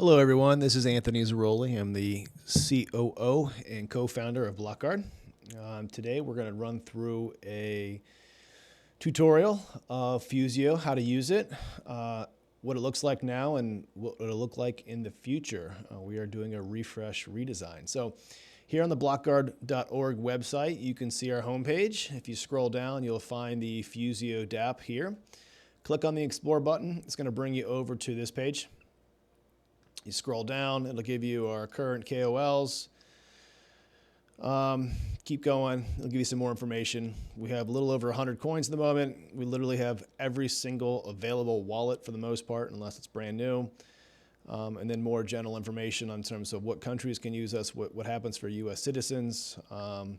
Hello, everyone. This is Anthony Zaroli. I'm the COO and co-founder of Blockguard. Today, we're going to run through a tutorial of FUSIO, how to use it, what it looks like now, and what it'll look like in the future. We are doing a refresh redesign. So here on the blockguard.org website, you can see our homepage. If you scroll down, you'll find the FUSIO dApp here. Click on the Explore button. It's going to bring you over to this page. You scroll down, it'll give you our current KOLs. Keep going, it'll give you some more information. We have a little over 100 coins at the moment. We literally have every single available wallet for the most part, unless it's brand new. And then more general information on terms of what countries can use us, what happens for US citizens. And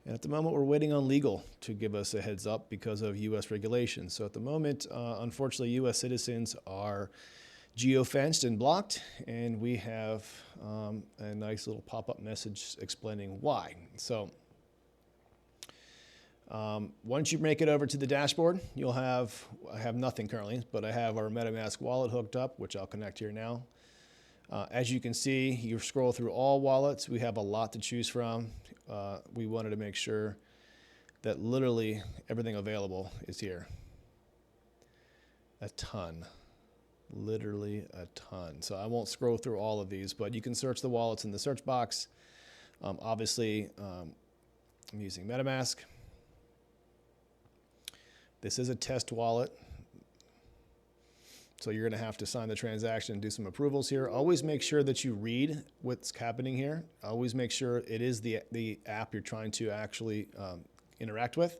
at the moment, we're waiting on legal to give us a heads up because of US regulations. So at the moment, unfortunately, US citizens are geofenced and blocked, and we have a nice little pop-up message explaining why. So once you make it over to the dashboard, you'll have, I have nothing currently, but I have our MetaMask wallet hooked up, which I'll connect here now. As you can see, you scroll through all wallets. We have a lot to choose from. We wanted to make sure that literally everything available is here. A ton. Literally a ton. So I won't scroll through all of these, but you can search the wallets in the search box. Obviously, I'm using MetaMask. This is a test wallet. So you're going to have to sign the transaction and do some approvals here. Always make sure that you read what's happening here. Always make sure it is the app you're trying to actually interact with.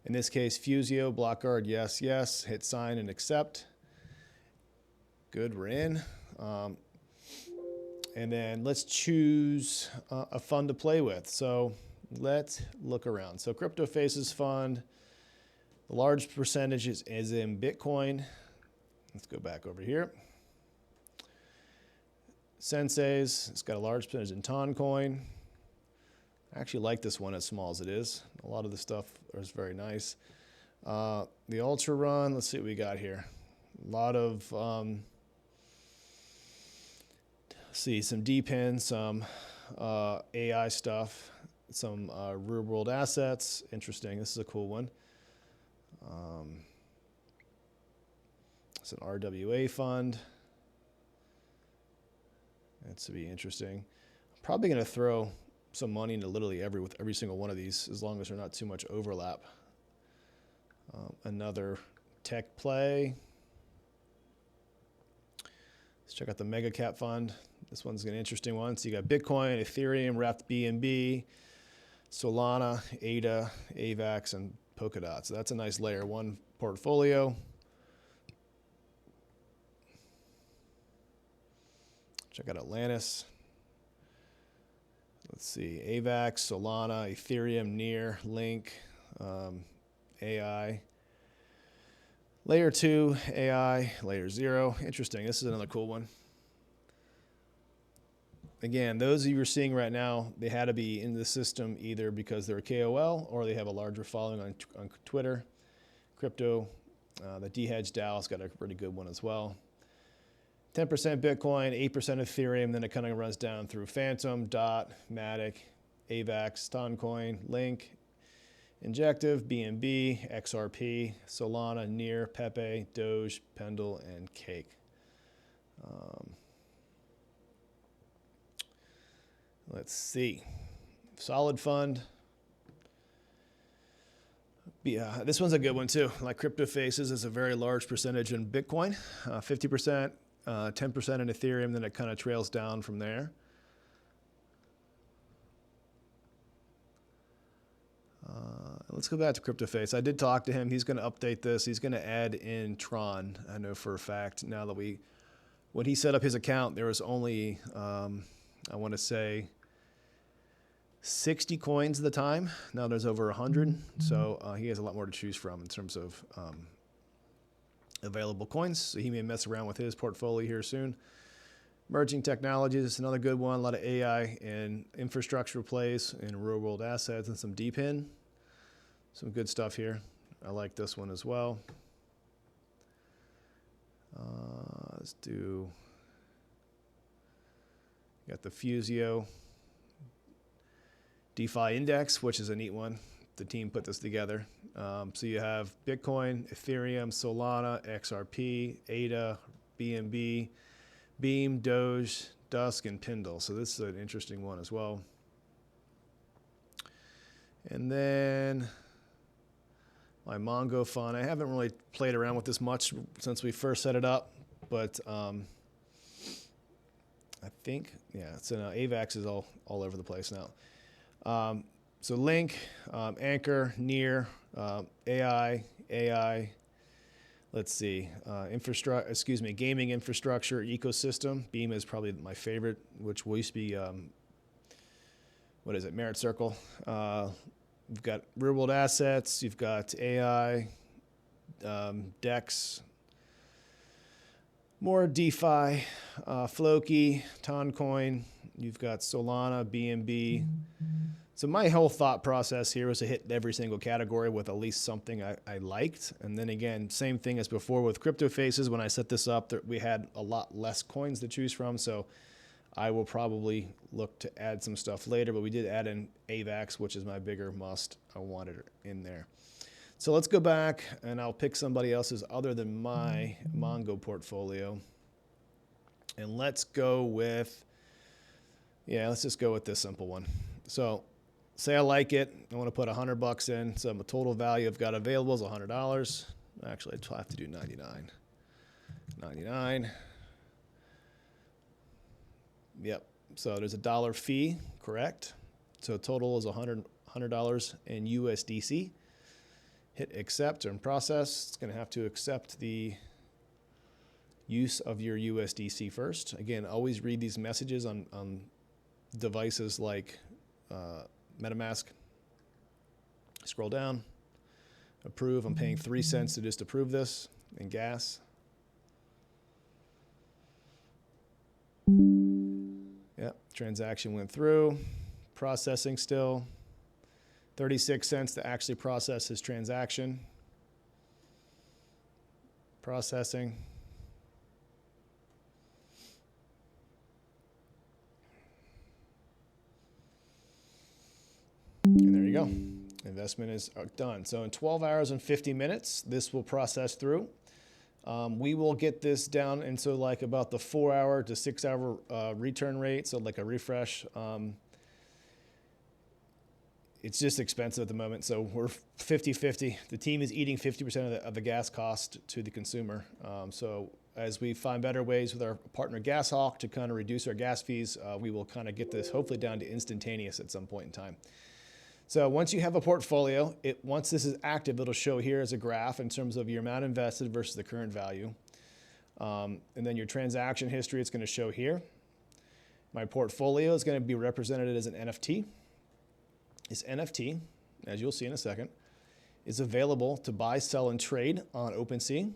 In this case, FUSIO, Blockguard, yes, yes. Hit sign and accept. Good, we're in. And then let's choose a fund to play with. So let's look around. So Crypto Faces Fund, the large percentage is in Bitcoin. Let's go back over here. Sensei's, it's got a large percentage in Toncoin. I actually like this one as small as it is. A lot of the stuff is very nice. The Ultra Run, let's see what we got here. A lot of see some DPIN, some AI stuff, some real world assets. Interesting. This is a cool one. It's an RWA fund. That's to be interesting. I'm probably going to throw some money into literally every single one of these, as long as they're not too much overlap. Another tech play. Let's check out the mega cap fund. This one's an interesting one. So you got Bitcoin, Ethereum, wrapped BNB, Solana, ADA, AVAX, and Polkadot. So that's a nice layer one portfolio. Check out Atlantis. Let's see, AVAX, Solana, Ethereum, Near, Link, AI. Layer 2, AI, layer 0. Interesting. This is another cool one. Again, those of you are seeing right now, they had to be in the system either because they're a KOL or they have a larger following on Twitter. Crypto, the DHedge DAO's got a pretty good one as well. 10% Bitcoin, 8% Ethereum, then it kind of runs down through Phantom, DOT, Matic, AVAX, Toncoin, Link, Injective, BNB, XRP, Solana, Near, Pepe, Doge, Pendle, and Cake. Let's see. Solid fund. Yeah, this one's a good one too. Like Crypto Faces is a very large percentage in Bitcoin, 50%, 10% in Ethereum, then it kind of trails down from there. Let's go back to CryptoFace. I did talk to him. He's going to update this. He's going to add in Tron. I know for a fact now that when he set up his account, there was only, I want to say, 60 coins at the time. Now there's over 100. So he has a lot more to choose from in terms of available coins. So he may mess around with his portfolio here soon. Emerging technologies is another good one. A lot of AI and infrastructure plays and real world assets and some DPIN. Some good stuff here. I like this one as well. Let's do Got the FUSIO DeFi index, which is a neat one. The team put this together. So you have Bitcoin, Ethereum, Solana, XRP, ADA, BNB, Beam, Doge, Dusk, and Pindle. So this is an interesting one as well. And then my Mongo fund. I haven't really played around with this much since we first set it up, but I think, yeah, so now AVAX is all over the place now. So Link, Anchor, Near, AI, let's see, gaming infrastructure, ecosystem. Beam is probably my favorite, which used to be, Merit Circle. You've got real world assets, you've got AI, DEX, more DeFi, Floki, Toncoin, you've got Solana, BNB. So my whole thought process here was to hit every single category with at least something I liked. And then again, same thing as before with Crypto Faces. When I set this up, we had a lot less coins to choose from. So I will probably look to add some stuff later, but we did add in AVAX, which is my bigger must. I wanted it in there. So let's go back and I'll pick somebody else's other than my Mongo portfolio. And let's go with, let's just go with this simple one. So say I like it. I want to put $100 in. So the total value I've got available is $100. Actually, I'll have to do 99. 99. Yep. So there's a dollar fee, correct? So total is $100 in USDC. Hit accept and process. It's going to have to accept the use of your USDC first. Again, always read these messages on devices like MetaMask. Scroll down. Approve. I'm paying 3 cents to just approve this in gas. Yep, transaction went through. Processing still. 36 cents to actually process his transaction. Processing. And there you go. Investment is done. So in 12 hours and 50 minutes, this will process through. We will get this down into like about the 4-hour to 6-hour return rate, so like a refresh. It's just expensive at the moment, so we're 50-50. The team is eating 50% of the gas cost to the consumer. So as we find better ways with our partner GasHawk to kind of reduce our gas fees, we will kind of get this hopefully down to instantaneous at some point in time. So once you have a portfolio, once this is active, it'll show here as a graph in terms of your amount invested versus the current value. And then your transaction history, it's going to show here. My portfolio is going to be represented as an NFT. This NFT, as you'll see in a second, is available to buy, sell, and trade on OpenSea.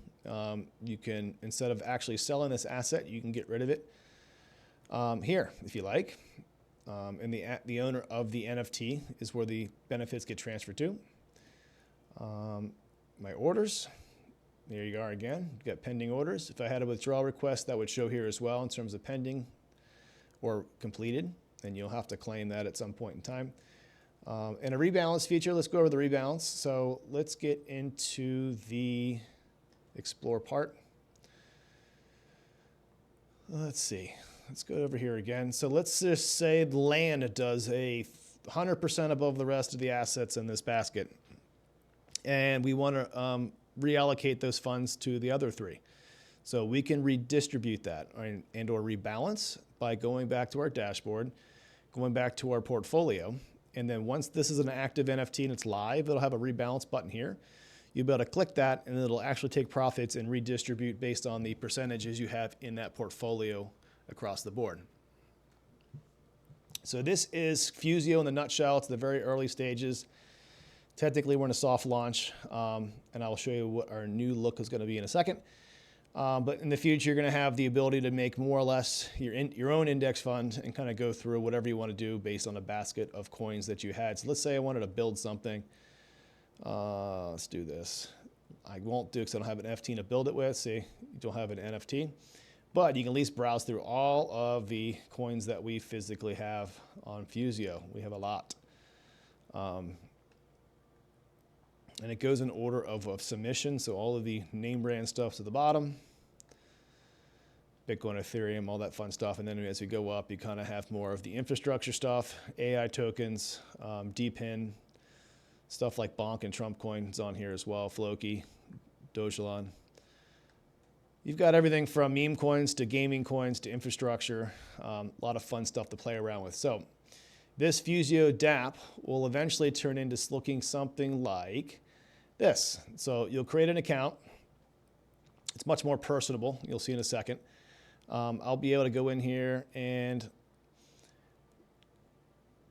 You can, instead of actually selling this asset, you can get rid of it here if you like. And the owner of the NFT is where the benefits get transferred to. My orders, there you are again. You've got pending orders. If I had a withdrawal request, that would show here as well in terms of pending or completed, and you'll have to claim that at some point in time. And a rebalance feature, let's go over the rebalance. So let's get into the explore part. Let's see. Let's go over here again. So let's just say the land does a 100% above the rest of the assets in this basket. And we want to reallocate those funds to the other three. So we can redistribute that and or rebalance by going back to our dashboard, going back to our portfolio. And then once this is an active NFT and it's live, it'll have a rebalance button here. You'll be able to click that and it'll actually take profits and redistribute based on the percentages you have in that portfolio across the board. So this is FUSIO in the nutshell. It's the very early stages. Technically, we're in a soft launch, and I'll show you what our new look is going to be in a second. But in the future, you're going to have the ability to make more or less your own index fund and kind of go through whatever you want to do based on a basket of coins that you had. So let's say I wanted to build something. Let's do this. I won't do it because I don't have an NFT to build it with. See, you don't have an NFT. but you can at least browse through all of the coins that we physically have on FUSIO. We have a lot. And it goes in order of submission, so all of the name brand stuff's at the bottom. Bitcoin, Ethereum, all that fun stuff. And then as we go up, you kind of have more of the infrastructure stuff, AI tokens, DPIN, stuff like Bonk and Trump coins on here as well, Floki, Dogelon. You've got everything from meme coins to gaming coins to infrastructure, a lot of fun stuff to play around with. So this FUSIO dApp will eventually turn into looking something like this. So you'll create an account. It's much more personable. You'll see in a second. I'll be able to go in here and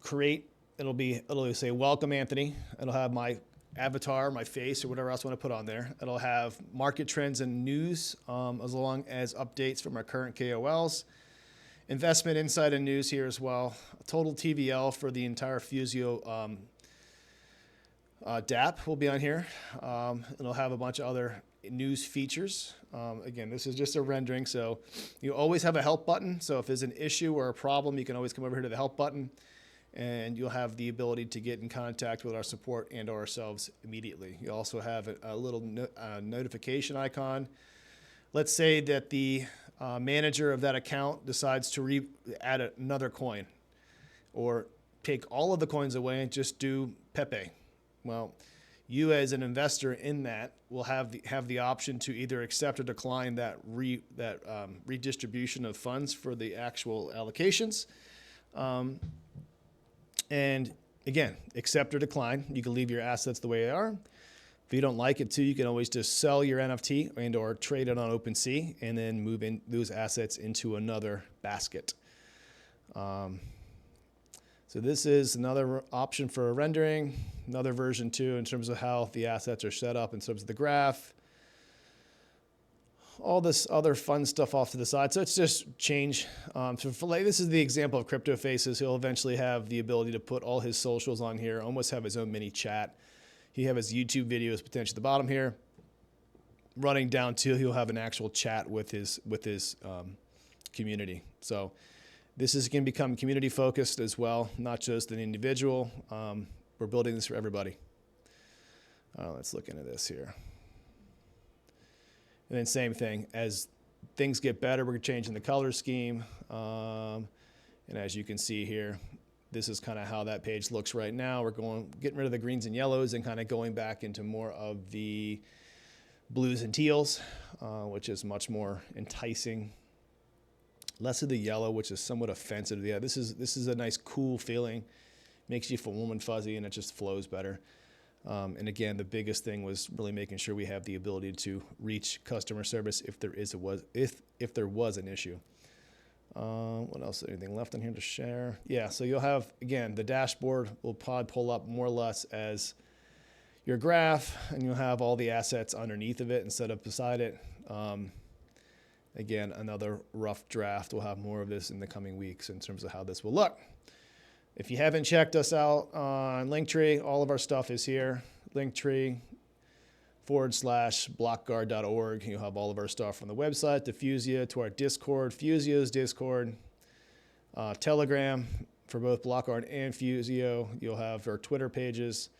create. It'll say, welcome, Anthony. It'll have my avatar, my face, or whatever else I want to put on there. It'll have market trends and news, as long as updates from our current KOLs. Investment insight and news here as well. Total TVL for the entire FUSIO dApp will be on here. It'll have a bunch of other news features. Again, this is just a rendering, so you always have a help button. So if there's an issue or a problem, you can always come over here to the help button, and you'll have the ability to get in contact with our support and ourselves immediately. You also have a little notification icon. Let's say that the manager of that account decides to add another coin, or take all of the coins away and just do Pepe. Well, you as an investor in that will have the option to either accept or decline that redistribution of funds for the actual allocations. And again, accept or decline. You can leave your assets the way they are. If you don't like it too, you can always just sell your NFT and or trade it on OpenSea and then move in those assets into another basket. So this is another option for rendering, another version too in terms of how the assets are set up in terms of the graph. All this other fun stuff off to the side. So it's just change. So for this is the example of Crypto Faces. He'll eventually have the ability to put all his socials on here, almost have his own mini chat. He have his YouTube videos potentially at the bottom here. Running down to he'll have an actual chat with his community. So this is going to become community focused as well, not just an individual. We're building this for everybody. Let's look into this here. And then same thing, as things get better, we're changing the color scheme. And as you can see here, this is kind of how that page looks right now. We're getting rid of the greens and yellows and kind of going back into more of the blues and teals, which is much more enticing. Less of the yellow, which is somewhat offensive. Yeah, this is a nice cool feeling. Makes you feel warm and fuzzy, and it just flows better. And again, the biggest thing was really making sure we have the ability to reach customer service if there was an issue. What else? Anything left in here to share? Yeah, so you'll have, again, the dashboard will probably pull up more or less as your graph, and you'll have all the assets underneath of it instead of beside it. Again, another rough draft. We'll have more of this in the coming weeks in terms of how this will look. If you haven't checked us out on Linktree, all of our stuff is here. Linktree/blockguard.org. You'll have all of our stuff from the website to FUSIO to our Discord, FUSIO's Discord, Telegram for both Blockguard and FUSIO. You'll have our Twitter pages.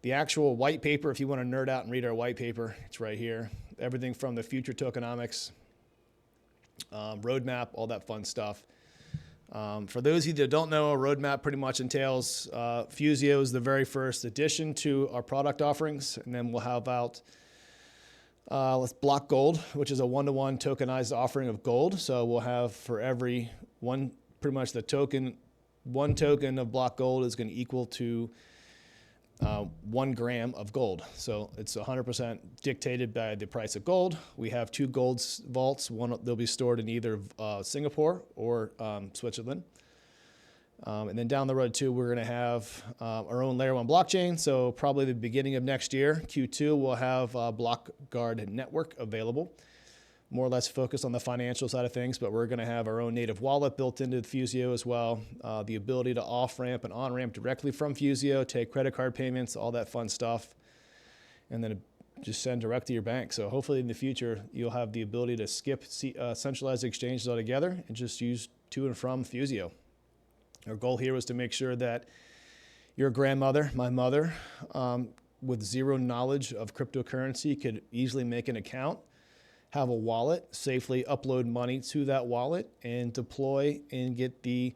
The actual white paper, if you want to nerd out and read our white paper, it's right here. Everything from the future tokenomics, roadmap, all that fun stuff. For those of you that don't know, a roadmap pretty much entails FUSIO is the very first addition to our product offerings, and then we'll have out Block Gold, which is a one-to-one tokenized offering of gold. So we'll have for every one, pretty much the token, one token of Block Gold is going to equal to 1 gram of gold. So it's 100% dictated by the price of gold. We have 2 gold vaults. One, they'll be stored in either Singapore or Switzerland. And then down the road too, we're going to have our own layer 1 blockchain. So probably the beginning of next year, Q2, we'll have Blockguard Network available. More or less focused on the financial side of things, but we're going to have our own native wallet built into FUSIO as well. The ability to off-ramp and on-ramp directly from FUSIO, take credit card payments, all that fun stuff. And then just send direct to your bank. So hopefully in the future, you'll have the ability to skip centralized exchanges altogether and just use to and from FUSIO. Our goal here was to make sure that your grandmother, my mother, with zero knowledge of cryptocurrency could easily make an account, have a wallet, safely upload money to that wallet, and deploy and get the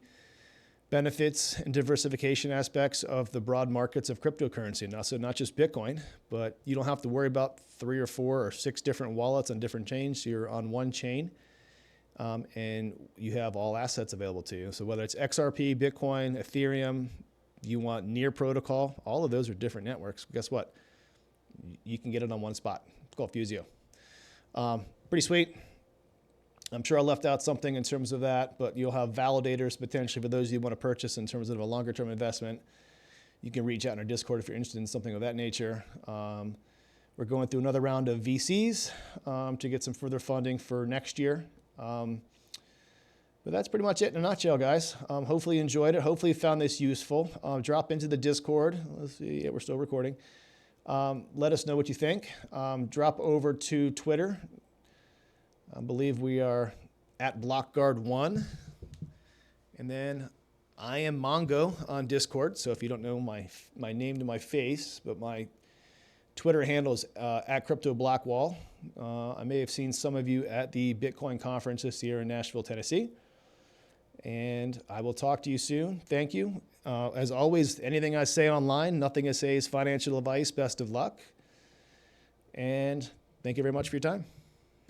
benefits and diversification aspects of the broad markets of cryptocurrency. Now, so not just Bitcoin, but you don't have to worry about 3 or 4 or 6 different wallets on different chains. You're on one chain, and you have all assets available to you. So whether it's XRP, Bitcoin, Ethereum, you want near protocol, all of those are different networks. Guess what? You can get it on one spot. It's called FUSIO. Pretty sweet. I'm sure I left out something in terms of that, but you'll have validators potentially for those of you who want to purchase in terms of a longer term investment. You can reach out in our Discord if you're interested in something of that nature. We're going through another round of VCs to get some further funding for next year. But that's pretty much it in a nutshell, guys. Hopefully you enjoyed it. Hopefully you found this useful. Drop into the Discord. Let's see, yeah, we're still recording. Let us know what you think. Drop over to Twitter. I believe we are at BlockGuard1. And then I am Mongo on Discord. So if you don't know my name to my face, but my Twitter handle is at CryptoBlackwall. I may have seen some of you at the Bitcoin conference this year in Nashville, Tennessee. And I will talk to you soon. Thank you. As always, anything I say online, nothing I say is financial advice. Best of luck. And thank you very much for your time.